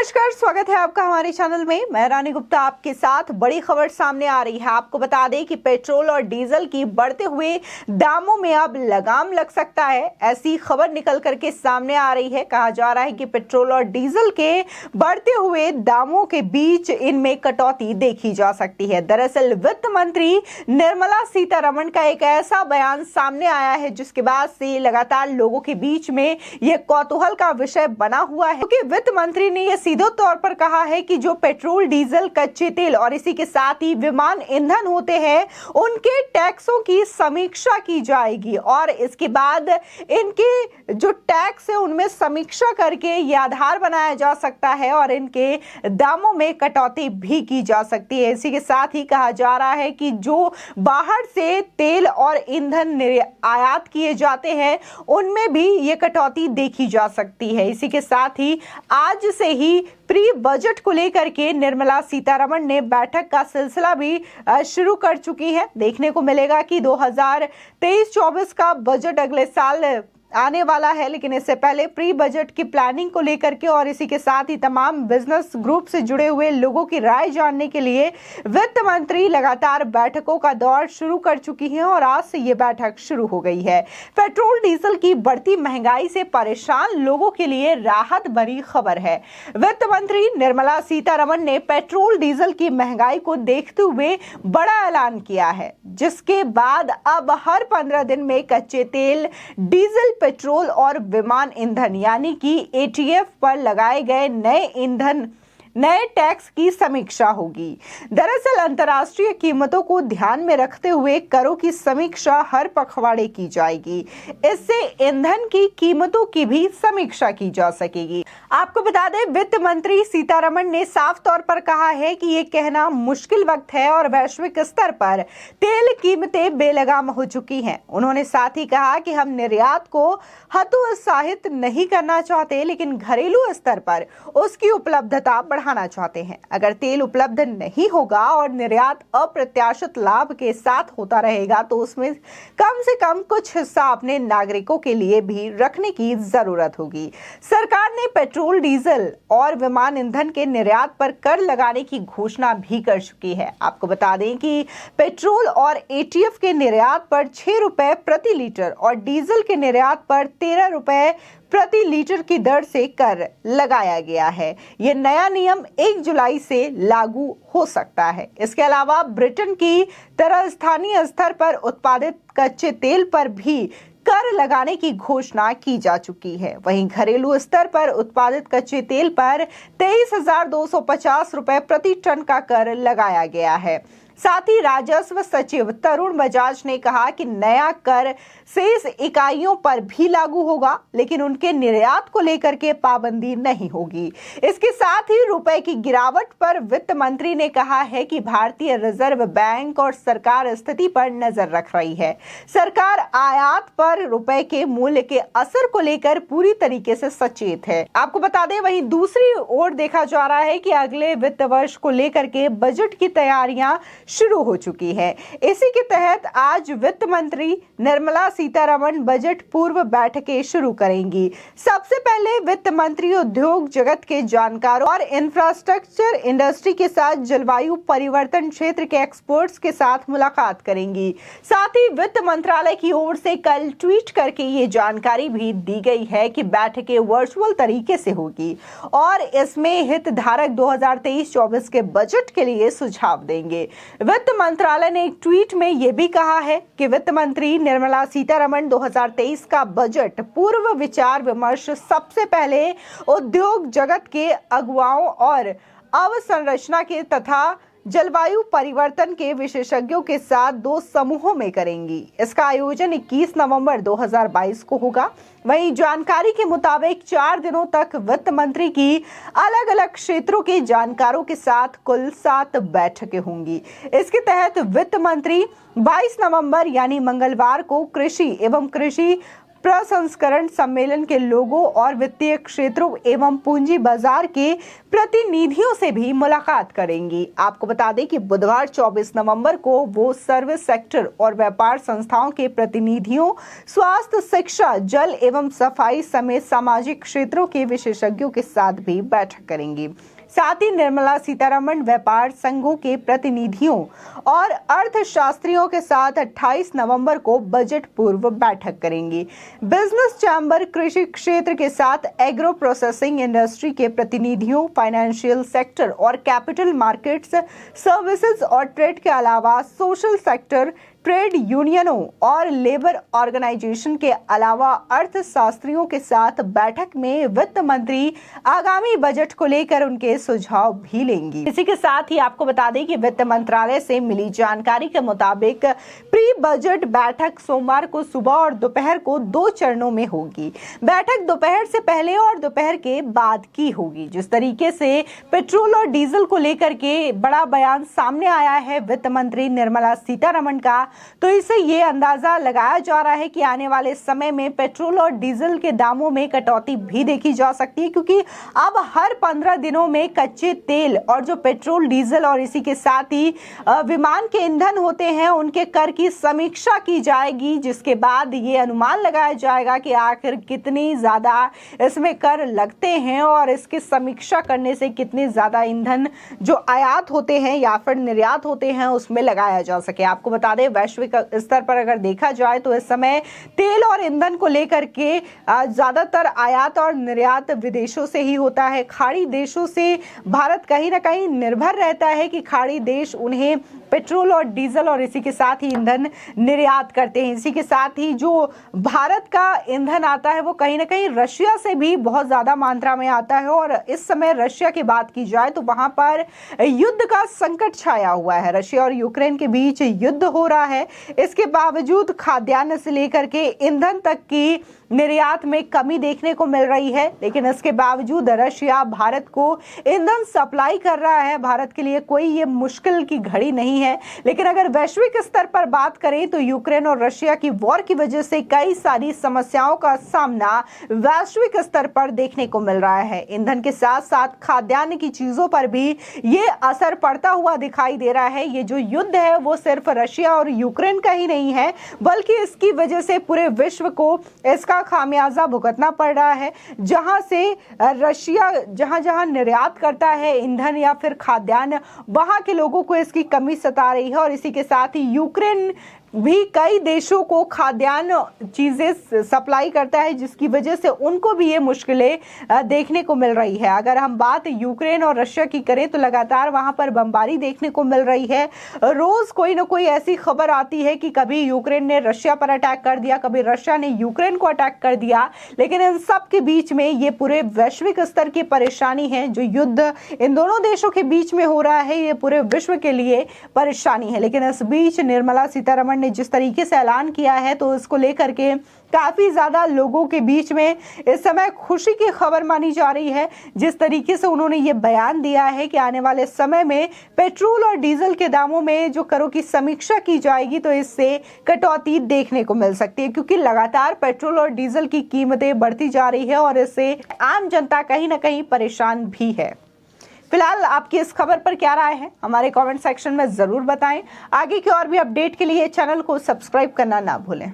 नमस्कार, स्वागत है आपका हमारे चैनल में। मैं रानी गुप्ता आपके साथ। बड़ी खबर सामने आ रही है। आपको बता दें कि पेट्रोल और डीजल की बढ़ते हुए दामों में अब लगाम लग सकता है। ऐसी खबर निकल करके सामने आ रही है। कहा जा रहा है कि पेट्रोल और डीजल के बढ़ते हुए दामों के बीच इनमें कटौती देखी जा सकती है। दरअसल वित्त मंत्री निर्मला सीतारमण का एक ऐसा बयान सामने आया है जिसके बाद से लगातार लोगों के बीच में यह कौतूहल का विषय बना हुआ है, क्योंकि वित्त मंत्री ने यह सीधे तौर पर कहा है कि जो पेट्रोल, डीजल, कच्चे तेल और इसी के साथ ही विमान ईंधन होते हैं उनके टैक्सों की समीक्षा की जाएगी और इसके बाद इनके जो टैक्स है उनमें समीक्षा करके यह आधार बनाया जा सकता है और इनके दामों में कटौती भी की जा सकती है। इसी के साथ ही कहा जा रहा है कि जो बाहर से तेल और ईंधन आयात किए जाते हैं उनमें भी ये कटौती देखी जा सकती है। इसी के साथ ही आज से ही प्री बजट को लेकर के निर्मला सीतारमण ने बैठक का सिलसिला भी शुरू कर चुकी है। देखने को मिलेगा कि 2023-24 का बजट अगले साल आने वाला है, लेकिन इससे पहले प्री बजट की प्लानिंग को लेकर के और इसी के साथ ही तमाम बिजनेस ग्रुप से जुड़े हुए लोगों की राय जानने के लिए वित्त मंत्री लगातार बैठकों का दौर शुरू कर चुकी है और आज से ये बैठक शुरू हो गई है। पेट्रोल डीजल की बढ़ती महंगाई से परेशान लोगों के लिए राहत भरी खबर है। वित्त मंत्री निर्मला सीतारमण ने पेट्रोल डीजल की महंगाई को देखते हुए बड़ा ऐलान किया है, जिसके बाद अब हर 15 दिन में कच्चे तेल, डीजल, पेट्रोल और विमान ईंधन यानी कि एटीएफ पर लगाए गए नए टैक्स की समीक्षा होगी। दरअसल अंतर्राष्ट्रीय कीमतों को ध्यान में रखते हुए करों की समीक्षा हर पखवाड़े की जाएगी। इससे ईंधन की कीमतों की भी समीक्षा की जा सकेगी। आपको बता दें, वित्त मंत्री सीतारमण ने साफ तौर पर कहा है कि ये कहना मुश्किल वक्त है और वैश्विक स्तर पर तेल कीमतें बेलगाम हो चुकी हैं। उन्होंने साथ ही कहा कि हम निर्यात को हतोत्साहित नहीं करना चाहते, लेकिन घरेलू स्तर पर उसकी उपलब्धता बढ़ाना चाहते हैं। अगर तेल उपलब्ध नहीं होगा और निर्यात अप्रत्याशित लाभ के साथ होता रहेगा तो उसमें कम से कम कुछ हिस्सा अपने नागरिकों के लिए भी रखने की जरूरत होगी। सरकार ने पेट्रोल, डीजल और विमान ईंधन के निर्यात पर कर लगाने की घोषणा भी कर चुकी है। आपको बता दें कि पेट्रोल और एटीएफ के निर्यात पर 6 रुपए प्रति लीटर और डीजल के निर्यात पर 13 रुपए प्रति लीटर की दर से कर लगाया गया है। यह नया नियम 1 जुलाई से लागू हो सकता है। इसके अलावा ब्रिटेन की तरह स्थानीय स्तर पर उत्पादित कच्चे तेल पर भी कर लगाने की घोषणा की जा चुकी है। वहीं घरेलू स्तर पर उत्पादित कच्चे तेल पर 23,250 रुपए प्रति टन का कर लगाया गया है। साथ ही राजस्व सचिव तरुण बजाज ने कहा कि नया कर शेष इकाइयों पर भी लागू होगा, लेकिन उनके निर्यात को लेकर के पाबंदी नहीं होगी। इसके साथ ही रुपए की गिरावट पर वित्त मंत्री ने कहा है कि भारतीय रिजर्व बैंक और सरकार स्थिति पर नजर रख रही है। सरकार आयात पर रुपए के मूल्य के असर को लेकर पूरी तरीके से सचेत है। आपको बता दें, वहीं दूसरी ओर देखा जा रहा है कि अगले वित्त वर्ष को लेकर के बजट की तैयारियां शुरू हो चुकी है। इसी के तहत आज वित्त मंत्री निर्मला सीतारमण बजट पूर्व बैठकें शुरू करेंगी। सबसे पहले वित्त मंत्री उद्योग जगत के जानकारों और इंफ्रास्ट्रक्चर इंडस्ट्री के साथ जलवायु परिवर्तन क्षेत्र के एक्सपर्ट्स के साथ मुलाकात करेंगी। साथ ही वित्त मंत्रालय की ओर से कल ट्वीट करके ये जानकारी भी दी गई है कि बैठकें वर्चुअल तरीके से होगी और इसमें हितधारक 2023-24 के बजट के लिए सुझाव देंगे। वित्त मंत्रालय ने एक ट्वीट में यह भी कहा है कि वित्त मंत्री निर्मला सीतारमण 2023 का बजट पूर्व विचार विमर्श सबसे पहले उद्योग जगत के अगुवाओं और अवसंरचना के तथा जलवायु परिवर्तन के विशेषज्ञों के साथ 2 समूहों में करेंगी। इसका आयोजन 21 नवंबर 2022 को होगा। वहीं जानकारी के मुताबिक 4 दिनों तक वित्त मंत्री की अलग अलग क्षेत्रों के जानकारों के साथ कुल 7 बैठकें होंगी। इसके तहत वित्त मंत्री 22 नवंबर यानी मंगलवार को कृषि एवं कृषि प्रसंस्करण सम्मेलन के लोगों और वित्तीय क्षेत्रों एवं पूंजी बाजार के प्रतिनिधियों से भी मुलाकात करेंगी। आपको बता दें कि बुधवार 24 नवंबर को वो सर्विस सेक्टर और व्यापार संस्थाओं के प्रतिनिधियों, स्वास्थ्य, शिक्षा, जल एवं सफाई समेत सामाजिक क्षेत्रों के विशेषज्ञों के साथ भी बैठक करेंगी। साथ ही निर्मला सीतारमण व्यापार संघों के प्रतिनिधियों और अर्थशास्त्रियों के साथ 28 नवंबर को बजट पूर्व बैठक करेंगी। बिजनेस चैम्बर, कृषि क्षेत्र के साथ एग्रो प्रोसेसिंग इंडस्ट्री के प्रतिनिधियों, फाइनेंशियल सेक्टर और कैपिटल मार्केट्स, सर्विसेज और ट्रेड के अलावा सोशल सेक्टर, ट्रेड यूनियनों और लेबर ऑर्गेनाइजेशन के अलावा अर्थशास्त्रियों के साथ बैठक में वित्त मंत्री आगामी बजट को लेकर उनके सुझाव भी लेंगी। इसी के साथ ही आपको बता दें कि वित्त मंत्रालय से मिली जानकारी के मुताबिक प्री बजट बैठक सोमवार को सुबह और दोपहर को 2 चरणों में होगी। बैठक दोपहर से पहले और दोपहर के बाद की होगी। जिस तरीके से पेट्रोल और डीजल को लेकर के बड़ा बयान सामने आया है वित्त मंत्री निर्मला सीतारमण का, तो इससे ये अंदाजा लगाया जा रहा है कि आने वाले समय में पेट्रोल और डीजल के दामों में कटौती भी देखी जा सकती है, क्योंकि अब हर 15 दिनों में कच्चे तेल और जो पेट्रोल, डीजल और इसी के साथ ही विमान के ईंधन होते हैं उनके कर की समीक्षा की जाएगी, जिसके बाद ये अनुमान लगाया जाएगा कि आखिर कितनी ज्यादा इसमें कर लगते हैं और इसकी समीक्षा करने से कितने ज्यादा ईंधन जो आयात होते हैं या फिर निर्यात होते हैं उसमें लगाया जा सके। आपको बता दें वैश्विक स्तर पर अगर देखा जाए तो इस समय तेल और ईंधन को लेकर के ज्यादातर आयात और निर्यात विदेशों से ही होता है। खाड़ी देशों से भारत कहीं ना कहीं निर्भर रहता है कि खाड़ी देश उन्हें पेट्रोल और डीजल और इसी के साथ ही ईंधन निर्यात करते हैं। इसी के साथ ही जो भारत का ईंधन आता है वो कहीं ना कहीं रशिया से भी बहुत ज्यादा मात्रा में आता है और इस समय रशिया की बात की जाए तो वहां पर युद्ध का संकट छाया हुआ है। रशिया और यूक्रेन के बीच युद्ध हो रहा है। इसके बावजूद खाद्यान्न से लेकर के ईंधन तक की निर्यात में कमी देखने को मिल रही है, लेकिन इसके बावजूद रशिया भारत को ईंधन सप्लाई कर रहा है। भारत के लिए कोई ये मुश्किल की घड़ी नहीं है। लेकिन अगर वैश्विक स्तर पर बात करें तो यूक्रेन और रशिया की वॉर की वजह से कई सारी समस्याओं का सामना वैश्विक स्तर पर देखने को मिल रहा है। ईंधन के साथ साथ खाद्यान्न की चीजों पर भी ये असर पड़ता हुआ दिखाई दे रहा है। ये जो युद्ध है वो सिर्फ रशिया और यूक्रेन का ही नहीं है, बल्कि इसकी वजह से पूरे विश्व को इसका खामियाजा भुगतना पड़ रहा है। जहां से रशिया जहां निर्यात करता है ईंधन या फिर खाद्यान्न, वहां के लोगों को इसकी कमी सता रही है और इसी के साथ ही यूक्रेन भी कई देशों को खाद्यान्न चीजें सप्लाई करता है, जिसकी वजह से उनको भी ये मुश्किलें देखने को मिल रही है। अगर हम बात यूक्रेन और रशिया की करें तो लगातार वहां पर बमबारी देखने को मिल रही है। रोज कोई ना कोई ऐसी खबर आती है कि कभी यूक्रेन ने रशिया पर अटैक कर दिया, कभी रशिया ने यूक्रेन को अटैक कर दिया। लेकिन इन सब के बीच में ये पूरे वैश्विक स्तर की परेशानी है। जो युद्ध इन दोनों देशों के बीच में हो रहा है ये पूरे विश्व के लिए परेशानी है। लेकिन इस बीच निर्मला सीतारमण ने जिस तरीके से ऐलान किया है तो इसको लेकर के काफी ज्यादा लोगों के बीच में इस समय खुशी की खबर मानी जा रही है। जिस तरीके से उन्होंने ये बयान दिया है कि आने वाले समय में पेट्रोल और डीजल के दामों में जो करों की समीक्षा की जाएगी तो इससे कटौती देखने को मिल सकती है, क्योंकि लगातार पेट्रोल और डीजल की कीमतें बढ़ती जा रही है और इससे आम जनता कहीं ना कहीं परेशान भी है। फिलहाल आपकी इस खबर पर क्या राय है हमारे कमेंट सेक्शन में जरूर बताएं। आगे की और भी अपडेट के लिए चैनल को सब्सक्राइब करना ना भूलें।